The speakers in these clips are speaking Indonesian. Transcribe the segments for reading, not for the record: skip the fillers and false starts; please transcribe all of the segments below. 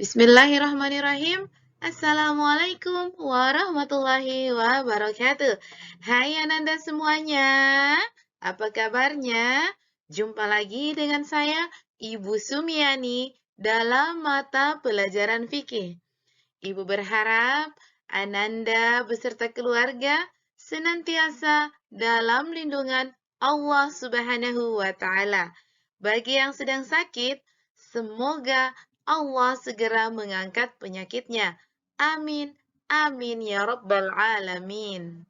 Bismillahirrahmanirrahim. Assalamualaikum warahmatullahi wabarakatuh. Hai Ananda semuanya, apa kabarnya? Jumpa lagi dengan saya, Ibu Sumiani, dalam mata pelajaran fikih. Ibu berharap Ananda beserta keluarga senantiasa dalam lindungan Allah Subhanahu wa Ta'ala. Bagi yang sedang sakit, semoga Allah segera mengangkat penyakitnya. Amin, amin ya Rabbal Alamin.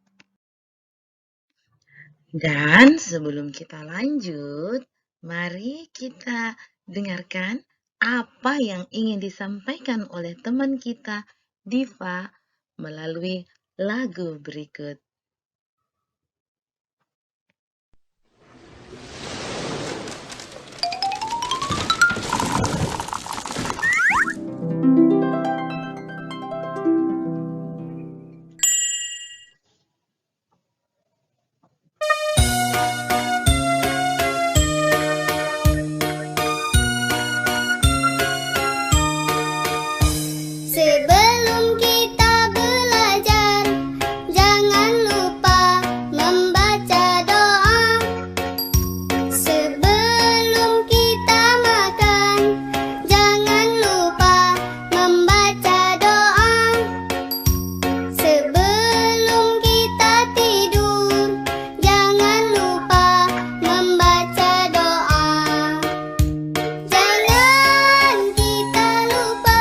Dan sebelum kita lanjut, mari kita dengarkan apa yang ingin disampaikan oleh teman kita, Diva, melalui lagu berikut. Sebelum kita belajar, jangan lupa membaca doa. Sebelum kita makan, jangan lupa membaca doa. Sebelum kita tidur, jangan lupa membaca doa. Jangan kita lupa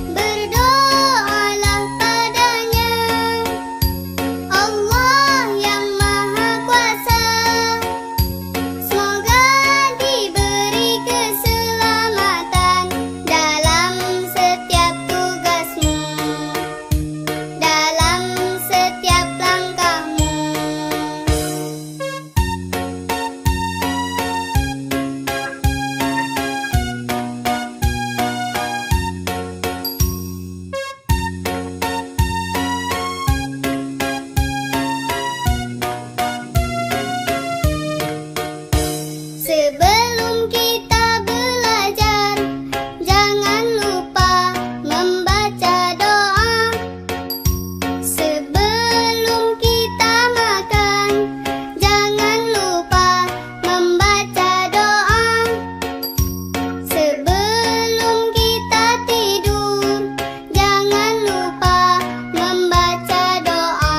berdoalah padanya, Allah yang Maha Kuasa. Semoga diberi keselamatan dalam setiap tugasmu, dalam setiap langkahmu. Sebelum kita belajar, jangan lupa membaca doa. Sebelum kita makan, jangan lupa membaca doa. Sebelum kita tidur, jangan lupa membaca doa.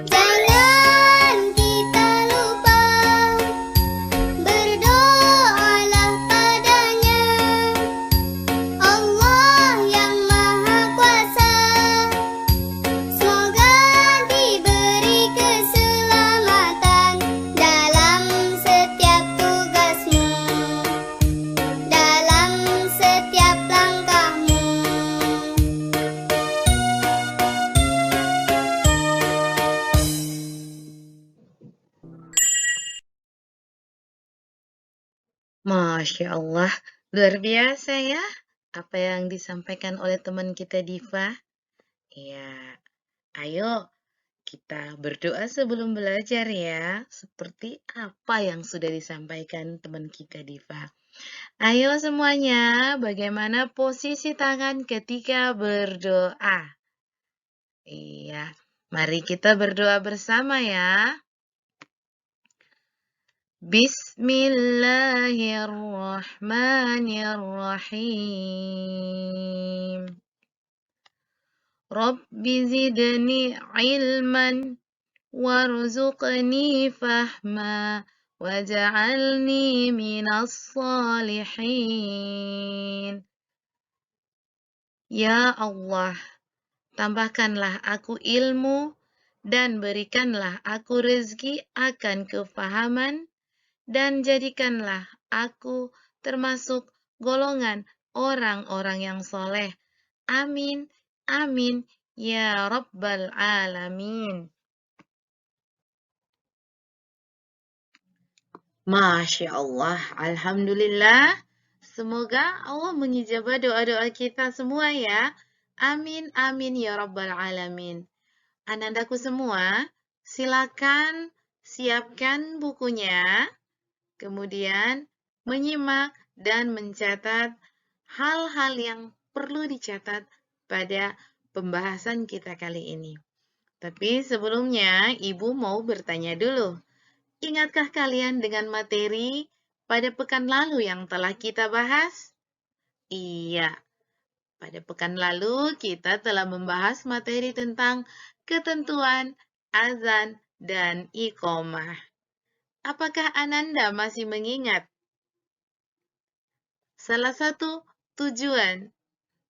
Jangan kita lupa berdoalah padanya, Allah yang Maha Kuasa. Semoga diberi keselamatan dalam setiap tugasmu, dalam setiap langkahmu. Masya Allah, luar biasa ya apa yang disampaikan oleh teman kita Diva. Ya, ayo kita berdoa sebelum belajar ya, seperti apa yang sudah disampaikan teman kita Diva. Ayo semuanya, bagaimana posisi tangan ketika berdoa? Iya, mari kita berdoa bersama ya. Bismillahirrahmanirrahim. Rabbi zidni ilman warzuqni fahma waj'alni minas salihin. Ya Allah, tambahkanlah aku ilmu dan berikanlah aku rezeki akan kefahaman dan jadikanlah aku termasuk golongan orang-orang yang soleh. Amin, amin, ya Rabbal Alamin. Masya Allah, Alhamdulillah. Semoga Allah mengijabah doa-doa kita semua ya. Amin, amin, ya Rabbal Alamin. Anandaku semua, silakan siapkan bukunya, kemudian menyimak dan mencatat hal-hal yang perlu dicatat pada pembahasan kita kali ini. Tapi sebelumnya, Ibu mau bertanya dulu. Ingatkah kalian dengan materi pada pekan lalu yang telah kita bahas? Iya, pada pekan lalu kita telah membahas materi tentang ketentuan azan dan iqomah. Apakah Ananda masih mengingat salah satu tujuan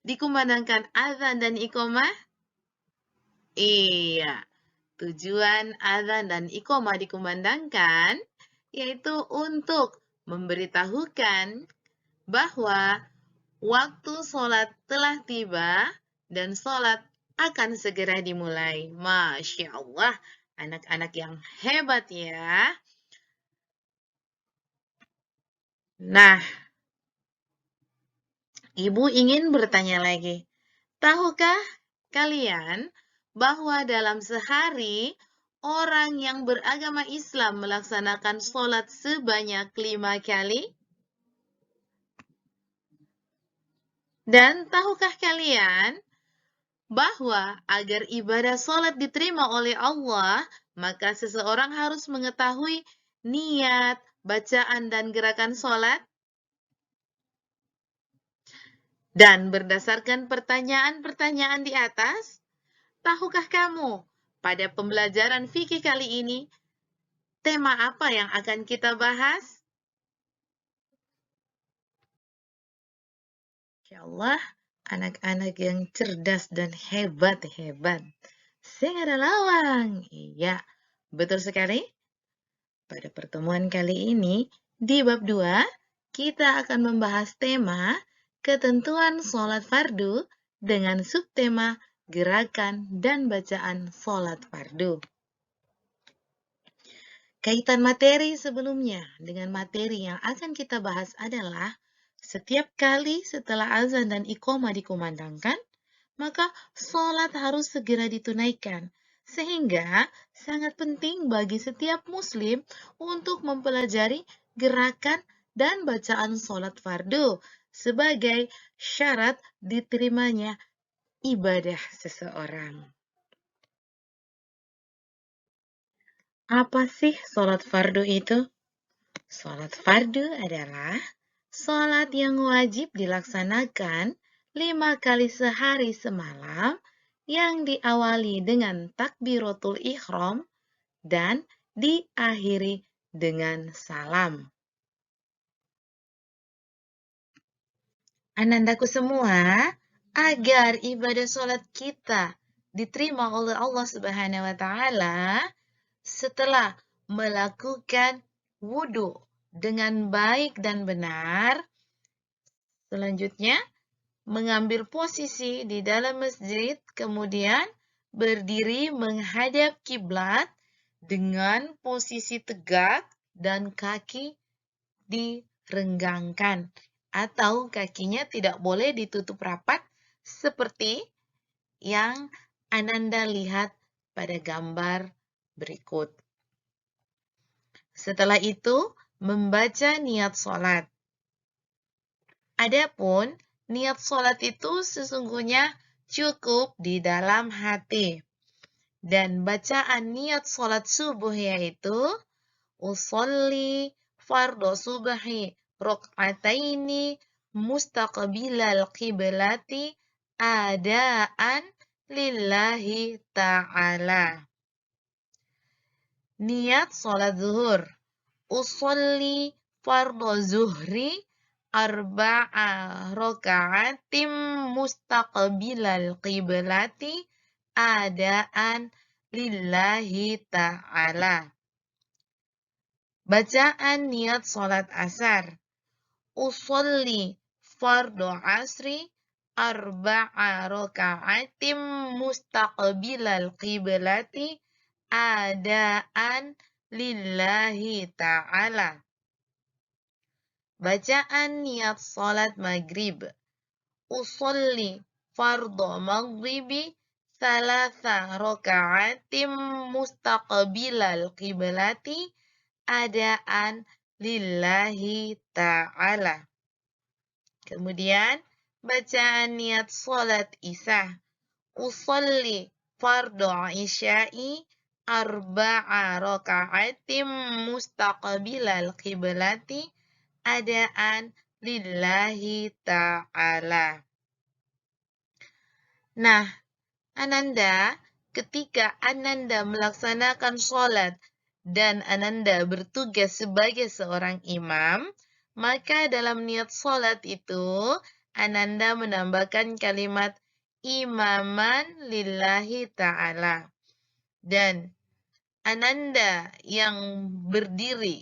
dikumandangkan azan dan iqomah? Iya, tujuan azan dan iqomah dikumandangkan yaitu untuk memberitahukan bahwa waktu sholat telah tiba dan sholat akan segera dimulai. Masya Allah, anak-anak yang hebat ya. Nah, Ibu ingin bertanya lagi. Tahukah kalian bahwa dalam sehari orang yang beragama Islam melaksanakan sholat sebanyak 5 kali? Dan tahukah kalian bahwa agar ibadah sholat diterima oleh Allah, maka seseorang harus mengetahui niat, bacaan, dan gerakan sholat? Dan berdasarkan pertanyaan-pertanyaan di atas, tahukah kamu pada pembelajaran fikih kali ini, tema apa yang akan kita bahas? Ya Allah, anak-anak yang cerdas dan hebat-hebat. Sing ada lawang. Iya, betul sekali. Pada pertemuan kali ini, di bab 2, kita akan membahas tema ketentuan sholat fardu dengan subtema gerakan dan bacaan sholat fardu. Kaitan materi sebelumnya dengan materi yang akan kita bahas adalah setiap kali setelah azan dan iqomah dikumandangkan, maka sholat harus segera ditunaikan. Sehingga sangat penting bagi setiap muslim untuk mempelajari gerakan dan bacaan sholat fardu sebagai syarat diterimanya ibadah seseorang. Apa sih sholat fardu itu? Sholat fardu adalah sholat yang wajib dilaksanakan 5 kali sehari semalam yang diawali dengan takbiratul ihram dan diakhiri dengan salam. Anandaku semua, agar ibadah sholat kita diterima oleh Allah Subhanahu wa Ta'ala, setelah melakukan wudhu dengan baik dan benar, selanjutnya mengambil posisi di dalam masjid, kemudian berdiri menghadap kiblat dengan posisi tegak dan kaki direnggangkan atau kakinya tidak boleh ditutup rapat seperti yang Ananda lihat pada gambar berikut. Setelah itu, membaca niat sholat. Adapun niat sholat itu sesungguhnya cukup di dalam hati. Dan bacaan niat sholat subuh yaitu usolli fardhu subhi rok'ataini mustaqbilal qiblati adaan lillahi ta'ala. Niat sholat zuhur. Usolli fardhu zuhri arba'a roka'atim mustaqbilal qiblati adaan lillahi ta'ala. Bacaan niat sholat asar. Usolli fardhu asri arba'a roka'atim mustaqbilal qiblati adaan lillahi ta'ala. Bacaan niat sholat maghrib. Usolli fardhu maghribi salasa roka'atim mustaqbilal qiblati adaan lillahi ta'ala. Kemudian bacaan niat sholat isya. Usolli fardu isya'i arba'a raka'atim mustaqbilal qiblati adaan lillahi ta'ala. Nah, Ananda, ketika Ananda melaksanakan sholat dan Ananda bertugas sebagai seorang imam, maka dalam niat sholat itu Ananda menambahkan kalimat imaman lillahi ta'ala. Dan Ananda yang berdiri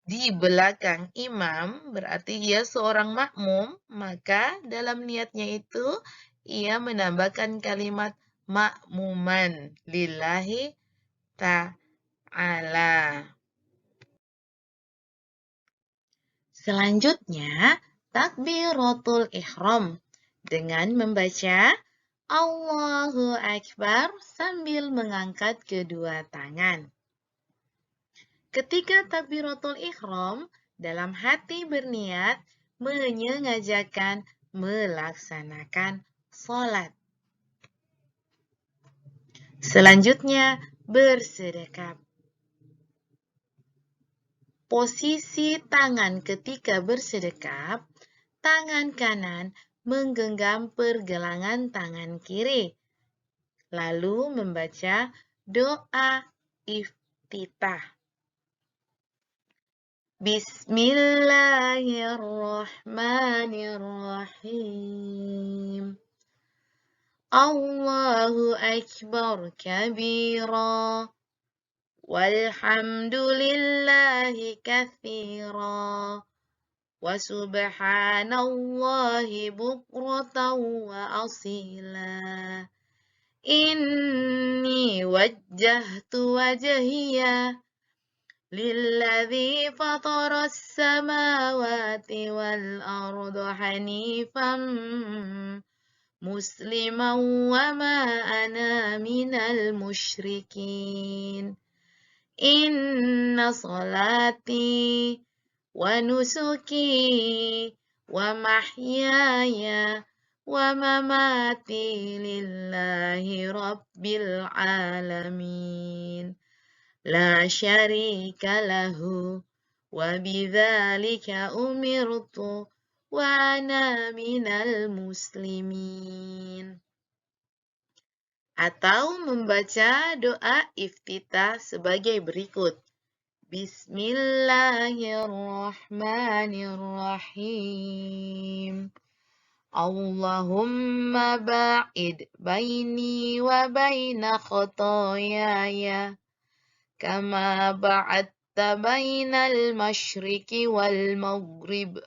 di belakang imam berarti ia seorang makmum, maka dalam niatnya itu ia menambahkan kalimat makmuman lillahi ta'ala. Selanjutnya, takbiratul ihram dengan membaca Allahu Akbar sambil mengangkat kedua tangan. Ketika takbiratul ihram, dalam hati berniat menyengajakan melaksanakan sholat. Selanjutnya, bersedekap. Posisi tangan ketika bersedekap, tangan kanan menggenggam pergelangan tangan kiri, lalu membaca doa iftitah. Bismillahirrahmanirrahim. Allahu Akbar kabira. Walhamdulillahi katsira. Wa subhanallahi bukratan wa asila. Inni wajjahtu wajhiya lilladzi fataras samawati wal arda hanifan musliman wa ma ana minal musyrikin. Inna salati wa nusuki wa mahyaya wa mamati lillahi rabbil alamin. La syarika lahu wa bidzalika umirtu wa ana minal muslimin. Atau membaca doa iftitah sebagai berikut. Bismillahirrahmanirrahim. Allahumma ba'id baini wa baina khotoyaya kama ba'adta bainal masyriqi wal maghrib.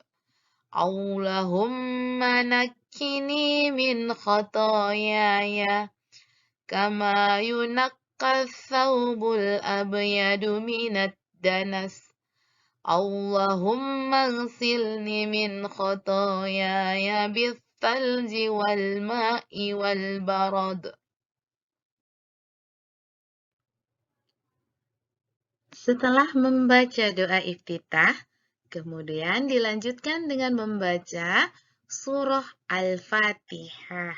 Allahumma nakkini min khotoyaya kama yunaqqa thawbul abyadu minad danas. Allahumma ghsilni min khotoyaya bithalji wal ma'i wal barad. Setelah membaca doa iftitah, kemudian dilanjutkan dengan membaca surah Al-Fatihah.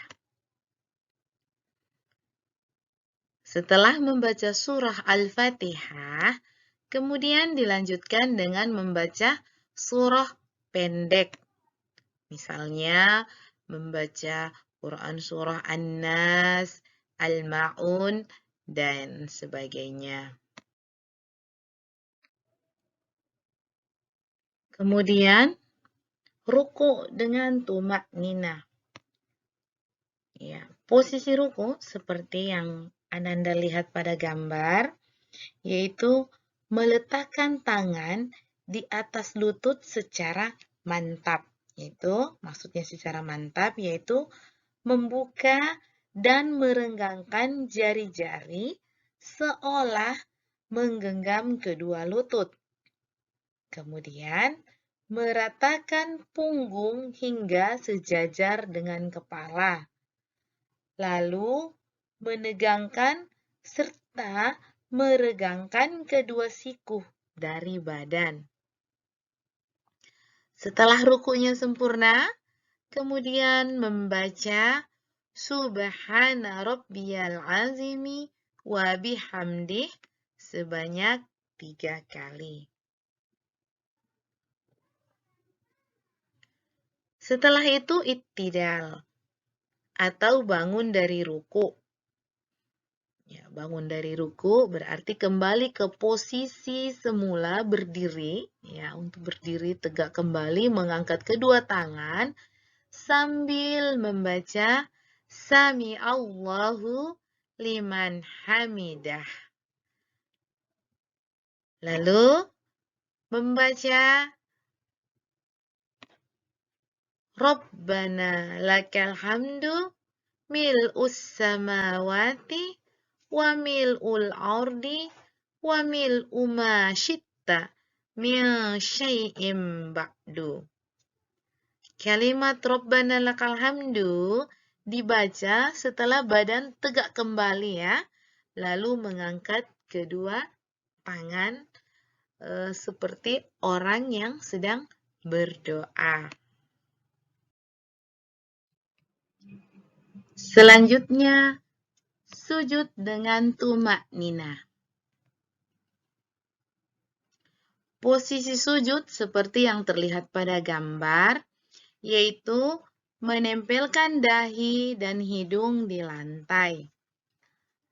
Setelah membaca surah Al-Fatihah, kemudian dilanjutkan dengan membaca surah pendek. Misalnya, membaca Quran surah An-Nas, Al-Ma'un, dan sebagainya. Kemudian, ruku dengan tumak nina. Ya, posisi ruku seperti yang Ananda lihat pada gambar, yaitu meletakkan tangan di atas lutut secara mantap. Maksudnya secara mantap, yaitu membuka dan merenggangkan jari-jari seolah menggenggam kedua lutut. Kemudian, meratakan punggung hingga sejajar dengan kepala. Lalu, menegangkan serta meregangkan kedua siku dari badan. Setelah rukunya sempurna, kemudian membaca Subhana Rabbiyal Azimi wa bihamdih sebanyak 3 kali. Setelah itu ittidal atau bangun dari ruku. Ya, bangun dari ruku berarti kembali ke posisi semula berdiri. Ya, untuk berdiri tegak kembali, mengangkat kedua tangan sambil membaca Sami Allahu liman hamidah. Lalu membaca Rabbana lakal hamdu mil'us samawati wa mil'ul ardi wa mil'u ma syitta min syai'im ba'du. Kalimat Rabbana lakal hamdu dibaca setelah badan tegak kembali ya. Lalu mengangkat kedua tangan seperti orang yang sedang berdoa. Selanjutnya, sujud dengan tumakninah. Posisi sujud seperti yang terlihat pada gambar, yaitu menempelkan dahi dan hidung di lantai.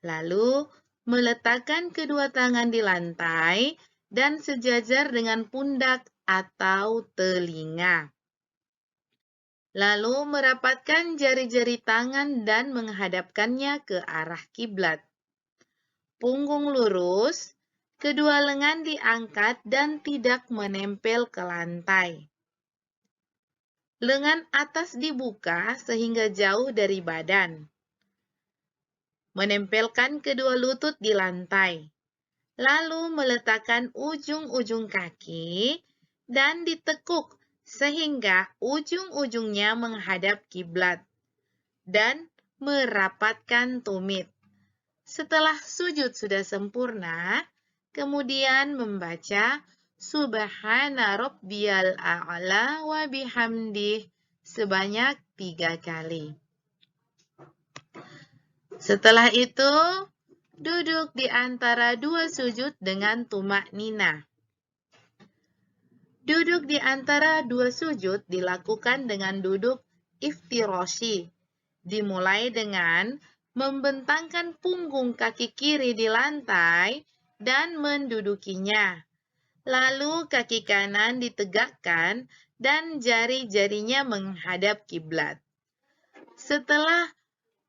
Lalu, meletakkan kedua tangan di lantai dan sejajar dengan pundak atau telinga. Lalu merapatkan jari-jari tangan dan menghadapkannya ke arah kiblat. Punggung lurus, kedua lengan diangkat dan tidak menempel ke lantai. Lengan atas dibuka sehingga jauh dari badan. Menempelkan kedua lutut di lantai. Lalu meletakkan ujung-ujung kaki dan ditekuk sehingga ujung-ujungnya menghadap kiblat dan merapatkan tumit. Setelah sujud sudah sempurna, kemudian membaca Subhana Rabbiyal A'la wa bihamdih sebanyak 3 kali. Setelah itu, duduk di antara dua sujud dengan tumakninah. Duduk di antara dua sujud dilakukan dengan duduk iftirashi. Dimulai dengan membentangkan punggung kaki kiri di lantai dan mendudukinya. Lalu kaki kanan ditegakkan dan jari-jarinya menghadap kiblat. Setelah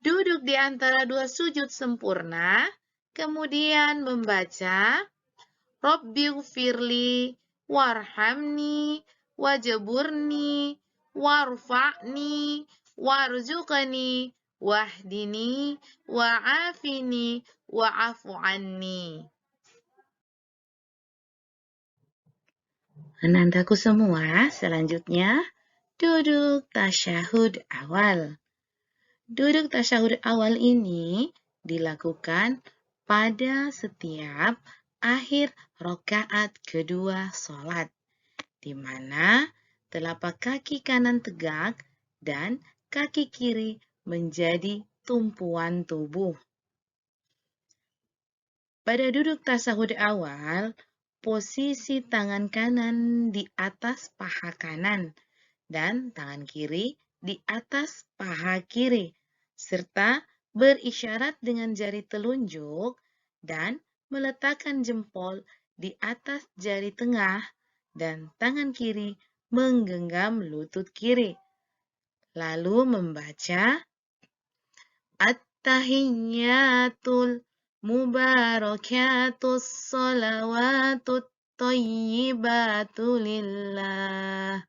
duduk di antara dua sujud sempurna, kemudian membaca Rabbighfirli warhamni wajburni warfa'ni warzuqni wahdini wa'afini wa'afu anni. Anandaku semua, selanjutnya duduk tasyahud awal. Duduk tasyahud awal ini dilakukan pada setiap akhir rakaat kedua sholat, di mana telapak kaki kanan tegak dan kaki kiri menjadi tumpuan tubuh. Pada duduk tasyahud awal, posisi tangan kanan di atas paha kanan dan tangan kiri di atas paha kiri, serta berisyarat dengan jari telunjuk dan meletakkan jempol di atas jari tengah dan tangan kiri menggenggam lutut kiri. Lalu membaca At-tahiyyatul mubarakatus salawatut thayyibatu lillah.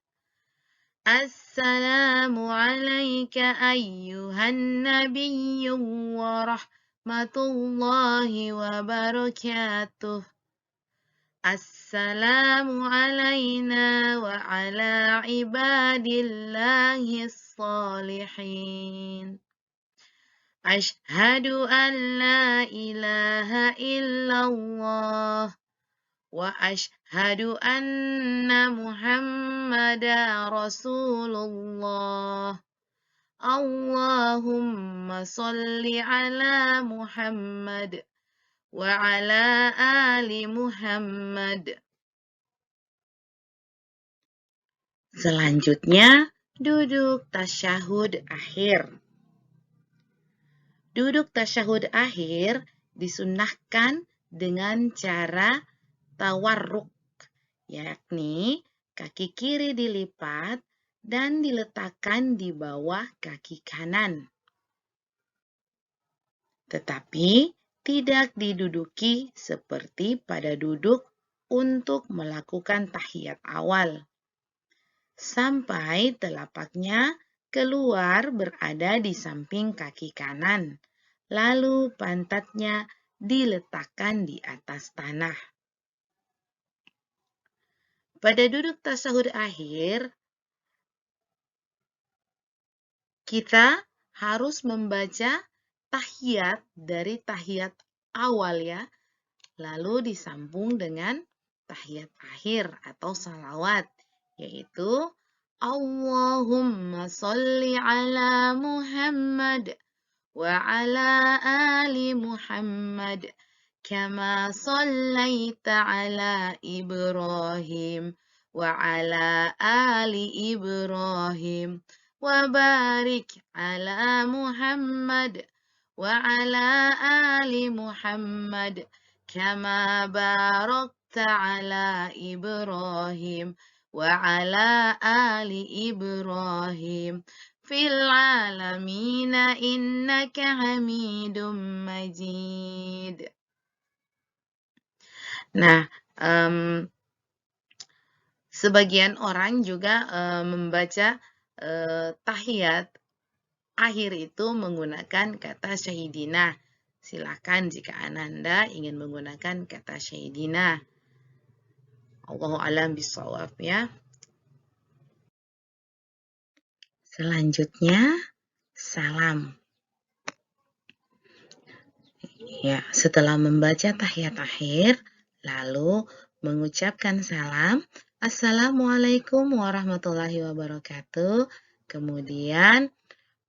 Assalamu alayka ayyuhan nabiyyu wa rahmatullahi wa barakatuh. Assalamu alayna wa ala ibadillahis salihin. Ashhadu an la ilaha illallah wa asyhadu anna Muhammadar Rasulullah. Allahumma sholli ala Muhammad wa ala ali Muhammad. Selanjutnya, duduk tasyahud akhir. Duduk tasyahud akhir disunnahkan dengan cara tawarruk, yakni kaki kiri dilipat dan diletakkan di bawah kaki kanan. Tetapi tidak diduduki seperti pada duduk untuk melakukan tahiyat awal. Sampai telapaknya keluar berada di samping kaki kanan, lalu pantatnya diletakkan di atas tanah. Pada duduk tasyahud akhir, kita harus membaca tahiyat dari tahiyat awal ya, lalu disambung dengan tahiyat akhir atau salawat, yaitu Allahumma sholli ala Muhammad wa ala ali Muhammad kama shallaita ala Ibrahim wa ala ali Ibrahim wa barik ala Muhammad wa ala ali Muhammad kama barakta ala Ibrahim wa ala ali Ibrahim fil alamina innaka hamidum majid. Nah, sebagian orang juga membaca tahiyat akhir itu menggunakan kata syahidina. Silakan jika Ananda ingin menggunakan kata syahidina. Allahu a'lam bishawab ya. Selanjutnya, salam. Ya, setelah membaca tahiyat akhir, lalu mengucapkan salam, Assalamualaikum warahmatullahi wabarakatuh. Kemudian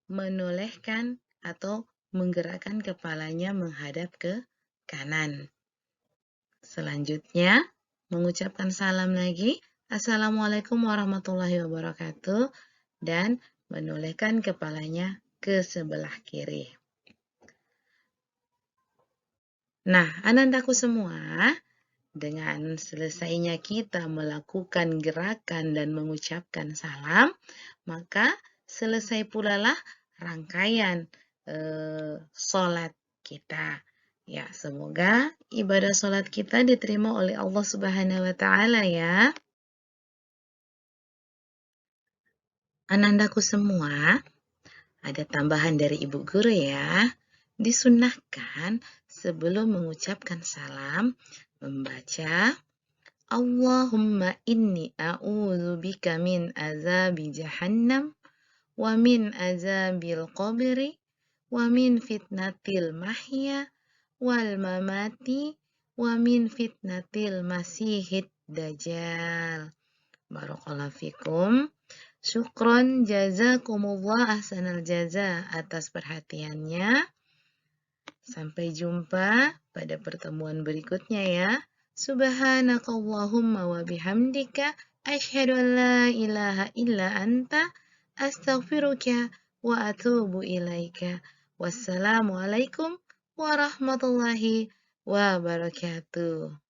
menolehkan atau menggerakkan kepalanya menghadap ke kanan. Selanjutnya, mengucapkan salam lagi, Assalamualaikum warahmatullahi wabarakatuh, dan menolehkan kepalanya ke sebelah kiri. Nah, anandaku semua, dengan selesainya kita melakukan gerakan dan mengucapkan salam, maka selesai pula lah rangkaian sholat kita. Ya, semoga ibadah sholat kita diterima oleh Allah Subhanahu wa Ta'ala ya. Anandaku semua, ada tambahan dari Ibu Guru ya. Disunnahkan sebelum mengucapkan salam, membaca Allahumma inni a'udzubika min azabi jahannam wa min azabil qabri wa min fitnatil mahya wal mamati wa min fitnatil masihid dajjal. Barakallahu fikum. Syukron jazakumullah ahsanal jaza atas perhatiannya. Sampai jumpa pada pertemuan berikutnya ya. Subhanakallahumma wa bihamdika asyhadu an la ilaha illa anta astaghfiruka wa atubu ilaika. Wassalamualaikum warahmatullahi wabarakatuh.